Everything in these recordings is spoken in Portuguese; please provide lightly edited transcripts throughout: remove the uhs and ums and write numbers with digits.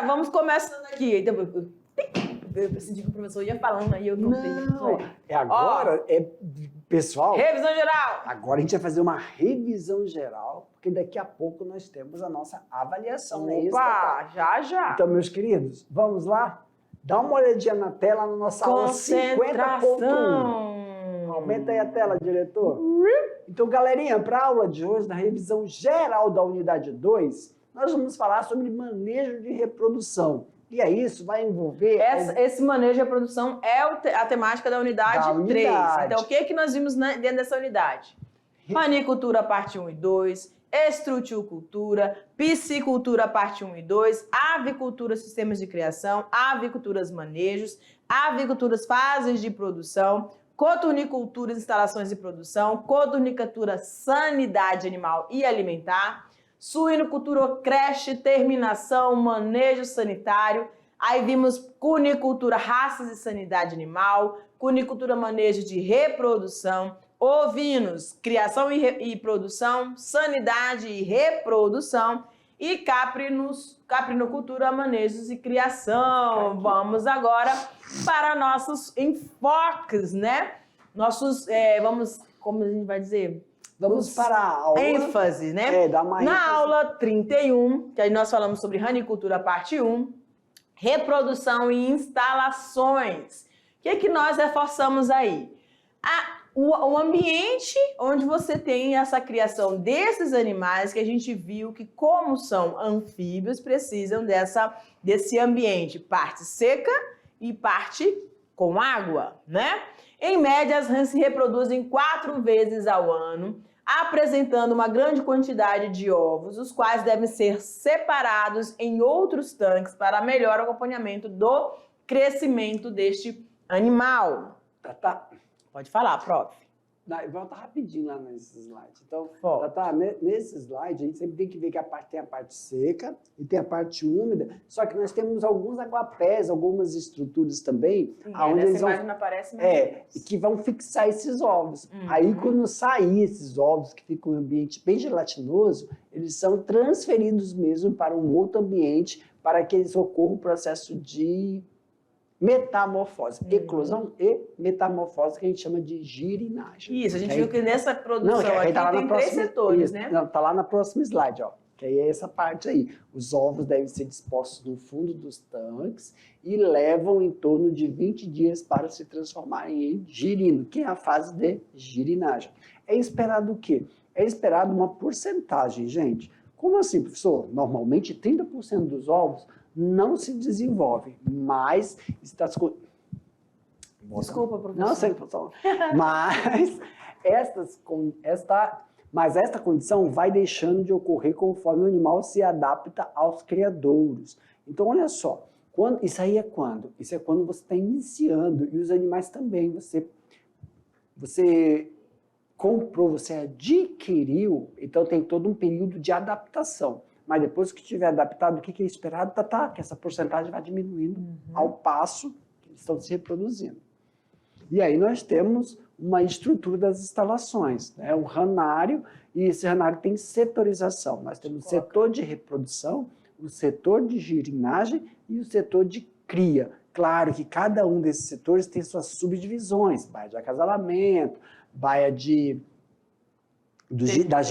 vamos começando aqui. Então, eu senti que o professor ia falando, aí eu contei. Não, agora, pessoal... Revisão geral! Agora a gente vai fazer uma revisão geral, porque daqui a pouco nós temos a nossa avaliação. Opa, já. Então, meus queridos, vamos lá? Dá uma olhadinha na tela, na nossa aula 50.1. Aumenta aí a tela, diretor. Então, galerinha, para a aula de hoje, na revisão geral da unidade 2, nós vamos falar sobre manejo de reprodução. E aí, isso vai envolver... Esse manejo de reprodução é a temática da unidade 3. Então, o que nós vimos dentro dessa unidade? Panicultura, parte 1 e 2, estrutiocultura, piscicultura, parte 1 e 2, avicultura, sistemas de criação, aviculturas, manejos, aviculturas, fases de produção, coturnicultura, instalações de produção, coturnicultura, sanidade animal e alimentar, suinocultura, creche, terminação, manejo sanitário. Aí vimos cunicultura, raças e sanidade animal, cunicultura, manejo de reprodução, ovinos, criação e produção, sanidade e reprodução, e caprinocultura, manejos e criação. Vamos agora para nossos enfoques, né? Como a gente vai dizer? Vamos para a aula... ênfase, né? Dá uma Na ênfase. aula 31, que aí nós falamos sobre ranicultura, parte 1, reprodução e instalações. O que nós reforçamos aí? O ambiente onde você tem essa criação desses animais, que a gente viu que, como são anfíbios, precisam desse ambiente, parte seca e parte com água, né? Em média, as rãs se reproduzem 4 vezes ao ano, apresentando uma grande quantidade de ovos, os quais devem ser separados em outros tanques para melhor acompanhamento do crescimento deste animal. Tá. Pode falar, prof. Volta rapidinho lá nesse slide. Então, Tá. Nesse slide, a gente sempre tem que ver que tem a parte seca e tem a parte úmida, só que nós temos alguns aguapés, algumas estruturas também, onde eles imagem não aparece mais. que vão fixar esses ovos. Aí, quando sair esses ovos, que ficam em um ambiente bem gelatinoso, eles são transferidos mesmo para um outro ambiente, para que eles ocorram o processo de metamorfose, eclosão e metamorfose, que a gente chama de girinagem. Isso, a gente viu que nessa produção aqui tem 3 setores, né? Não, tá lá na próxima slide, ó. Que aí é essa parte aí. Os ovos devem ser dispostos no fundo dos tanques e levam em torno de 20 dias para se transformarem em girino, que é a fase de girinagem. É esperado o quê? É esperado uma porcentagem, gente. Como assim, professor? Normalmente 30% dos ovos não se desenvolve, mas está... Desculpa, professor. Não sei, professor. Mas esta condição vai deixando de ocorrer conforme o animal se adapta aos criadouros. Então, olha só, isso aí é quando? Isso é quando você está iniciando, e os animais também. Você comprou, você adquiriu, então tem todo um período de adaptação. Mas depois que estiver adaptado, o que é esperado? Que essa porcentagem vai diminuindo ao passo que eles estão se reproduzindo. E aí nós temos uma estrutura das instalações, né? Um ranário, e esse ranário tem setorização. Nós temos o setor de reprodução, o setor de girinagem e o setor de cria. Claro que cada um desses setores tem suas subdivisões, baia de acasalamento, baia da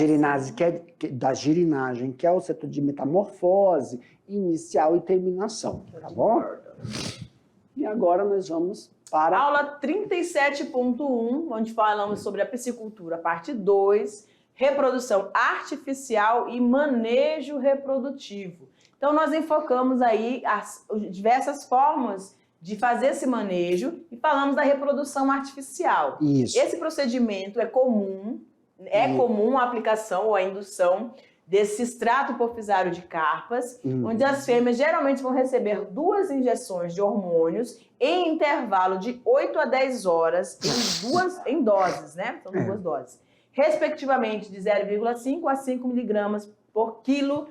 girinagem, que é o setor de metamorfose, inicial e terminação, tá bom? E agora nós vamos para... Aula 37.1, onde falamos sobre a piscicultura, parte 2, reprodução artificial e manejo reprodutivo. Então, nós enfocamos aí as diversas formas de fazer esse manejo e falamos da reprodução artificial. Isso. Esse procedimento é comum a aplicação ou a indução desse extrato hipofisário de carpas, onde as fêmeas geralmente vão receber 2 injeções de hormônios em intervalo de 8 a 10 horas em doses, né? São 2 doses. Respectivamente de 0,5 a 5 miligramas por quilo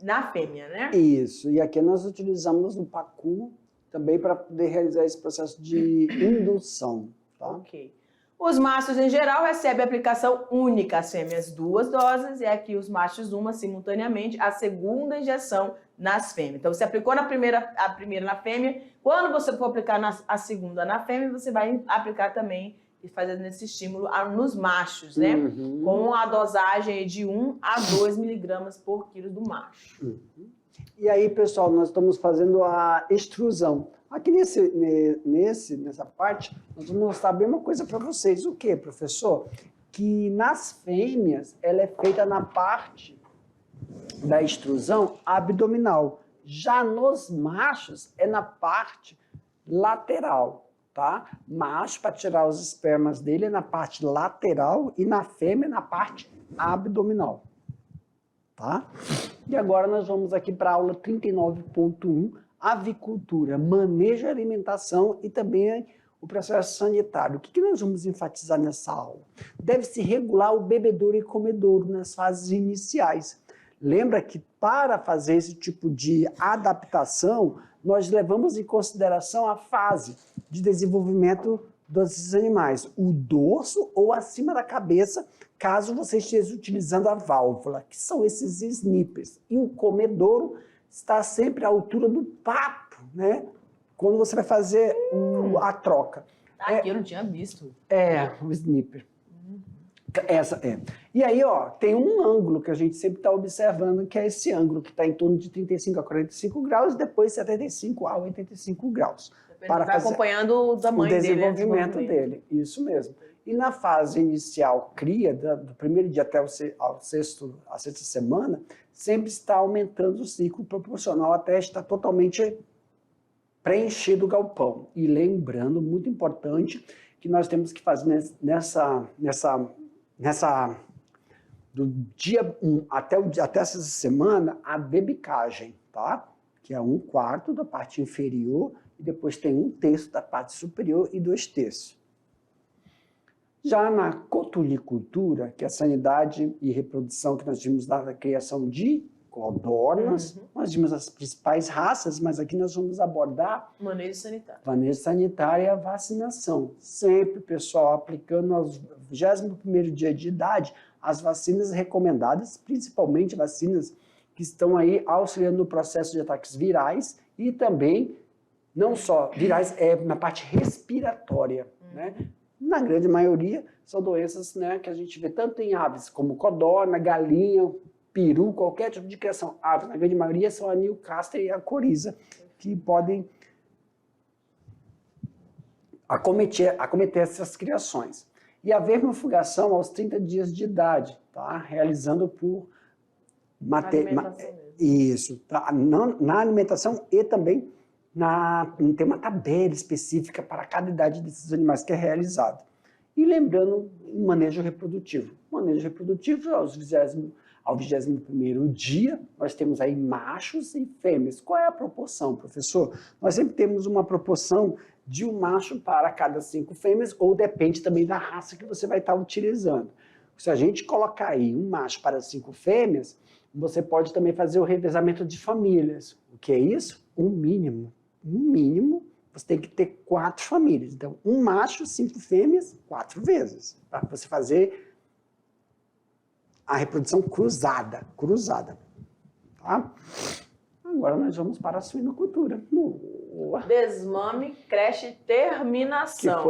na fêmea, né? Isso. E aqui nós utilizamos o PACU também para poder realizar esse processo de indução, tá? Ok. Os machos, em geral, recebem aplicação única, as fêmeas 2 doses, e aqui os machos uma simultaneamente, a segunda injeção nas fêmeas. Então, você aplicou a primeira na fêmea, quando você for aplicar a segunda na fêmea, você vai aplicar também e fazendo esse estímulo nos machos, né? Com a dosagem de 1 a 2 miligramas por quilo do macho. E aí, pessoal, nós estamos fazendo a extrusão. Aqui nessa parte, nós vamos mostrar bem uma coisa para vocês. O que, professor? Que nas fêmeas, ela é feita na parte da extrusão abdominal. Já nos machos, é na parte lateral. Tá? Macho, para tirar os espermas dele, é na parte lateral e na fêmea, na parte abdominal. Tá? E agora nós vamos aqui para a aula 39.1, avicultura, manejo e alimentação e também o processo sanitário. O que nós vamos enfatizar nessa aula? Deve-se regular o bebedouro e comedouro nas fases iniciais. Lembra que para fazer esse tipo de adaptação, nós levamos em consideração a fase de desenvolvimento desses animais, o dorso ou acima da cabeça, caso você esteja utilizando a válvula, que são esses snippers. E o comedouro está sempre à altura do papo, né? Quando você vai fazer a troca. Aqui eu não tinha visto. O snipper. Essa é. E aí, ó, tem um ângulo que a gente sempre está observando, que é esse ângulo que está em torno de 35 a 45 graus e depois 75 a 85 graus. Para vai acompanhando o tamanho dele. O desenvolvimento dele, isso mesmo. E na fase inicial, cria, do primeiro dia até a sexta semana, sempre está aumentando o ciclo proporcional até estar totalmente preenchido o galpão. E lembrando, muito importante, que nós temos que fazer do dia 1 até essa semana, a debicagem, tá? Que é 1/4 da parte inferior e depois tem 1/3 da parte superior e 2/3. Já na cotulicultura, que é a sanidade e reprodução que nós vimos na criação de codornas, nós vimos as principais raças, mas aqui nós vamos abordar manejo sanitário. Manejo sanitário e a vacinação. Sempre, pessoal, aplicando aos 21º dia de idade as vacinas recomendadas, principalmente vacinas que estão aí auxiliando no processo de ataques virais e também, não só virais, na parte respiratória, né? Na grande maioria, são doenças, né, que a gente vê tanto em aves como codorna, galinha, peru, qualquer tipo de criação. Aves, na grande maioria, são a Newcastle e a coriza, que podem acometer essas criações. E a vermifugação aos 30 dias de idade, tá? Realizando por isso, tá? Na alimentação e também tem uma tabela específica para cada idade desses animais que é realizado. E lembrando, o manejo reprodutivo. O manejo reprodutivo, ao 21º dia, nós temos aí machos e fêmeas. Qual é a proporção, professor? Nós sempre temos uma proporção de um macho para cada 5 fêmeas, ou depende também da raça que você vai estar utilizando. Se a gente colocar aí um macho para 5 fêmeas, você pode também fazer o revezamento de famílias. O que é isso? Um mínimo, você tem que ter 4 famílias. Então, um macho, 5 fêmeas, 4 vezes. Para você fazer a reprodução cruzada. Tá? Agora nós vamos para a suinocultura. Desmame, creche, terminação.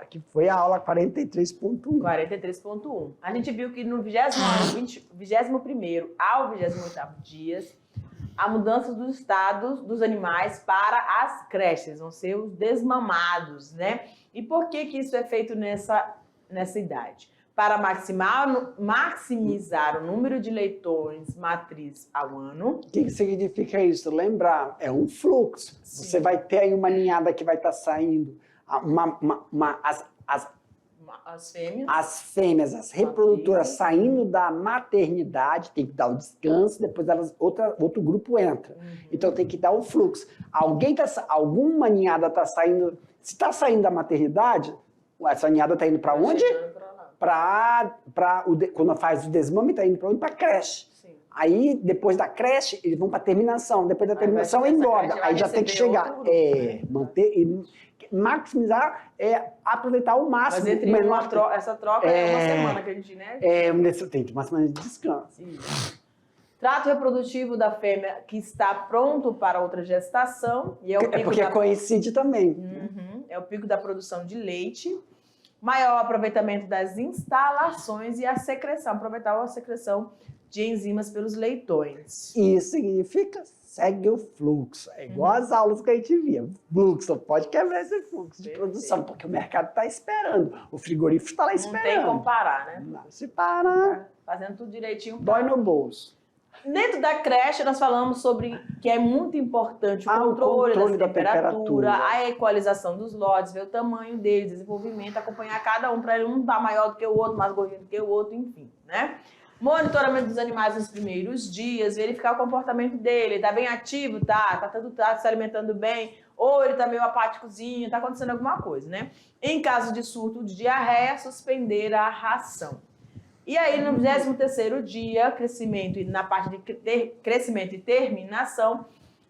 Que foi a aula 43.1. 43.1. A gente viu que no 21º ao 28º dias, a mudança dos estados dos animais para as creches, vão ser os desmamados, né? E por que isso é feito nessa idade? Para maximizar o número de leitões matriz ao ano. O que significa isso? Lembrar, é um fluxo. Sim. Você vai ter aí uma ninhada que vai estar saindo, as fêmeas, as reprodutoras saindo da maternidade, tem que dar o descanso, depois outro grupo entra. Então tem que dar o fluxo. Alguma ninhada está saindo, se está saindo da maternidade, essa ninhada está indo para onde? Quando faz o desmame, está indo para onde? Para a creche. Sim. Aí, depois da creche, eles vão para a terminação. Depois da terminação, engorda. Aí já tem que chegar. Maximizar é aproveitar o máximo. Mas entre essa troca é uma semana que a gente, né? Tem uma semana de descanso. Sim. Trato reprodutivo da fêmea que está pronto para outra gestação. E porque coincide também. É o pico da produção de leite. Maior aproveitamento das instalações e a secreção. Aproveitar a secreção de enzimas pelos leitões. Isso significa segue o fluxo. É igual as aulas que a gente via. Fluxo, pode quebrar esse fluxo de produção, porque o mercado está esperando. O frigorífico está lá esperando. Não tem como parar, né? Não, se parar... Fazendo tudo direitinho. Dói no bolso. Dentro da creche, nós falamos sobre que é muito importante o controle da temperatura, a equalização dos lotes, ver o tamanho deles, desenvolvimento, acompanhar cada um para ele não estar maior do que o outro, mais gordinho do que o outro, enfim, né? Monitoramento dos animais nos primeiros dias, verificar o comportamento dele, tá bem ativo, tá se alimentando bem, ou ele tá meio apáticozinho, tá acontecendo alguma coisa, né? Em caso de surto de diarreia, suspender a ração. E aí, no 23º dia, na parte de crescimento e terminação,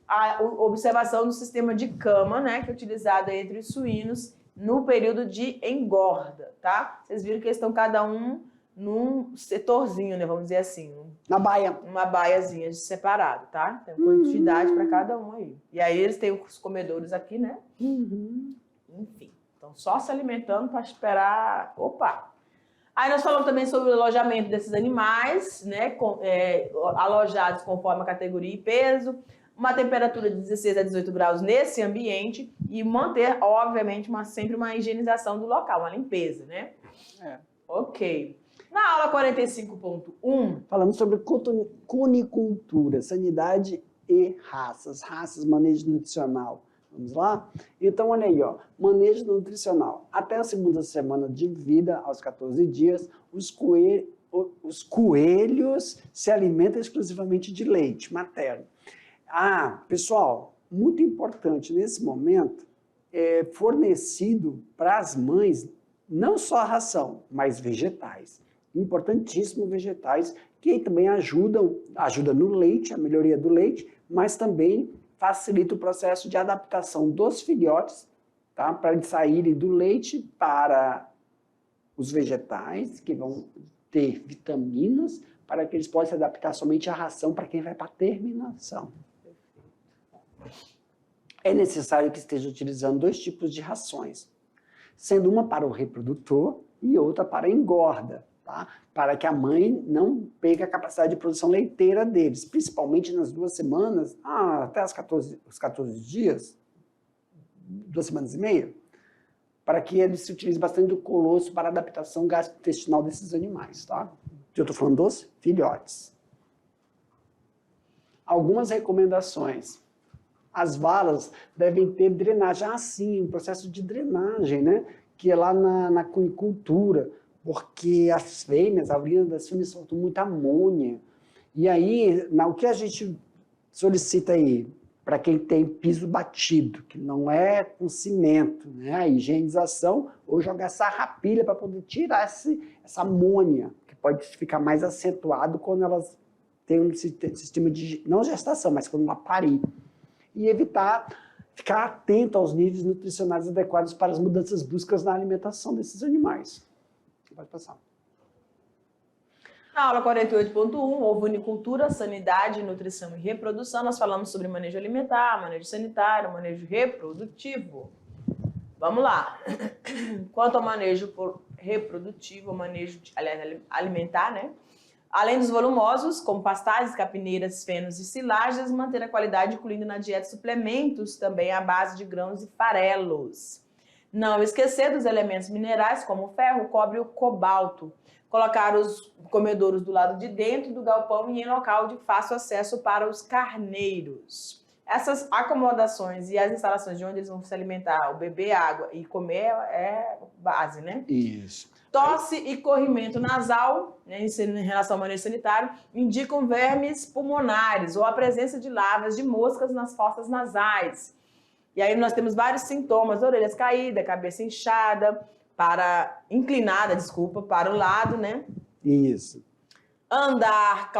a observação do sistema de cama, né, que é utilizado entre os suínos no período de engorda, tá? Vocês viram que eles estão cada um num setorzinho, né, vamos dizer assim. Na baia. Uma baiazinha separado, tá? Tem quantidade para cada um aí. E aí eles têm os comedouros aqui, né? Enfim, estão só se alimentando para esperar... Opa! Aí nós falamos também sobre o alojamento desses animais, né, alojados conforme a categoria e peso, uma temperatura de 16 a 18 graus nesse ambiente e manter, obviamente, sempre uma higienização do local, uma limpeza, né? Ok. Na aula 45.1... Falamos sobre cunicultura, sanidade e raças, manejo nutricional. Vamos lá? Então, olha aí, ó, manejo nutricional. Até a segunda semana de vida, aos 14 dias, os coelhos se alimentam exclusivamente de leite materno. Pessoal, muito importante nesse momento, é fornecido para as mães não só a ração, mas vegetais. Importantíssimo vegetais, que também ajudam no leite, a melhoria do leite, mas também facilita o processo de adaptação dos filhotes, tá? Para eles saírem do leite para os vegetais, que vão ter vitaminas, para que eles possam se adaptar somente à ração para quem vai para a terminação. É necessário que esteja utilizando 2 tipos de rações, sendo uma para o reprodutor e outra para a engorda, tá? Para que a mãe não perca a capacidade de produção leiteira deles, principalmente nas 2 semanas, até os 14 dias, 2 semanas e meia, para que eles se utilizem bastante do colosso para a adaptação gastrointestinal desses animais, tá? Eu estou falando dos filhotes. Algumas recomendações. As valas devem ter drenagem. Sim, um processo de drenagem, né? Que é lá na cunicultura, porque as fêmeas, a urina das fêmeas soltam muita amônia. E aí, o que a gente solicita aí, para quem tem piso batido, que não é com cimento, né? A higienização, ou jogar sarrapilha para poder tirar essa amônia, que pode ficar mais acentuado quando elas têm um sistema de, não gestação, mas quando ela parir. E evitar ficar atento aos níveis nutricionais adequados para as mudanças bruscas na alimentação desses animais. Pode passar. Na aula 48.1, ovinicultura, sanidade, nutrição e reprodução, nós falamos sobre manejo alimentar, manejo sanitário, manejo reprodutivo. Vamos lá. Quanto ao manejo reprodutivo, manejo alimentar, né? Além dos volumosos, como pastagens, capineiras, fenos e silagens, manter a qualidade incluindo na dieta suplementos também à base de grãos e farelos. Não esquecer dos elementos minerais como o ferro, o cobre e o cobalto. Colocar os comedouros do lado de dentro do galpão e em local de fácil acesso para os carneiros. Essas acomodações e as instalações de onde eles vão se alimentar, beber água e comer é base, né? Isso. Tosse e corrimento nasal, né, em relação ao manejo sanitário, indicam vermes pulmonares ou a presença de larvas de moscas nas fossas nasais. E aí nós temos vários sintomas: orelhas caídas, cabeça inchada, inclinada para o lado, né? Isso. Andar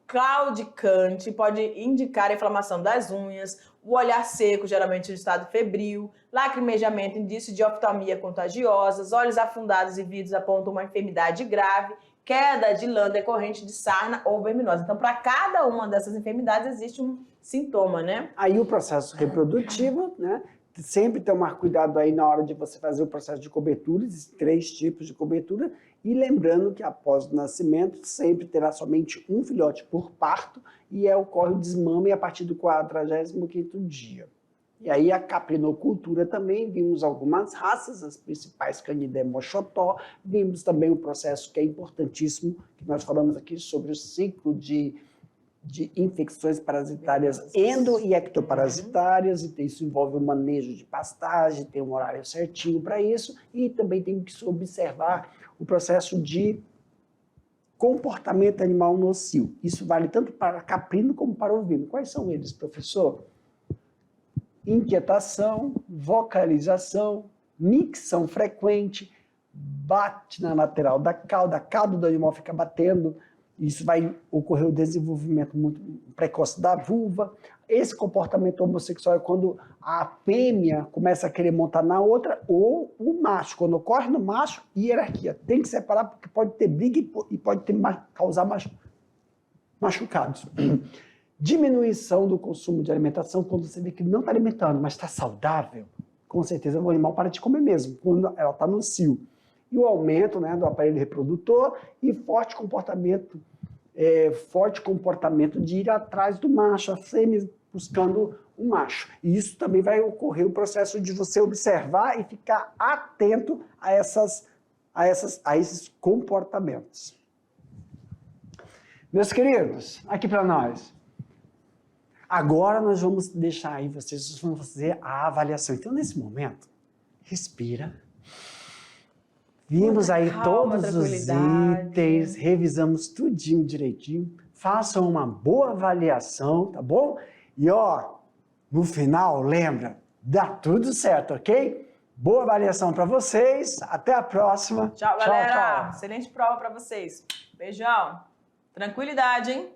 claudicante pode indicar a inflamação das unhas, o olhar seco, geralmente em estado febril, lacrimejamento, indício de oftalmia contagiosa, olhos afundados e vidros apontam uma enfermidade grave, queda de lã decorrente de sarna ou verminose. Então, para cada uma dessas enfermidades existe um sintoma, né? Aí o processo reprodutivo, né? Sempre tomar cuidado aí na hora de você fazer o processo de cobertura, existem 3 tipos de cobertura, e lembrando que após o nascimento sempre terá somente um filhote por parto e ocorre o desmame a partir do 45º dia. E aí a caprinocultura também, vimos algumas raças, as principais Canidae moxotó, vimos também um processo que é importantíssimo, que nós falamos aqui sobre o ciclo de infecções parasitárias endo- e ectoparasitárias, e isso envolve o manejo de pastagem, tem um horário certinho para isso, e também tem que se observar o processo de comportamento animal no cio. Isso vale tanto para caprino como para ovino. Quais são eles, professor? Inquietação, vocalização, micção frequente, bate na lateral da cauda, a cauda do animal fica batendo, isso vai ocorrer o desenvolvimento muito precoce da vulva. Esse comportamento homossexual é quando a fêmea começa a querer montar na outra, ou o macho. Quando ocorre no macho, hierarquia. Tem que separar porque pode ter briga e pode causar machucados. Diminuição do consumo de alimentação, quando você vê que não está alimentando, mas está saudável, com certeza o animal para de comer mesmo, quando ela está no cio. E o aumento, né, do aparelho reprodutor e forte comportamento de ir atrás do macho, a fêmea buscando o macho. E isso também vai ocorrer o processo de você observar e ficar atento a esses comportamentos. Meus queridos, aqui para nós. Agora nós vamos deixar aí, vocês vão fazer a avaliação. Então, nesse momento, respira. Vimos aí todos os itens, revisamos tudinho direitinho. Façam uma boa avaliação, tá bom? E ó, no final, lembra, dá tudo certo, ok? Boa avaliação para vocês. Até a próxima. Tchau, galera. Tchau, tchau. Excelente prova para vocês. Beijão. Tranquilidade, hein?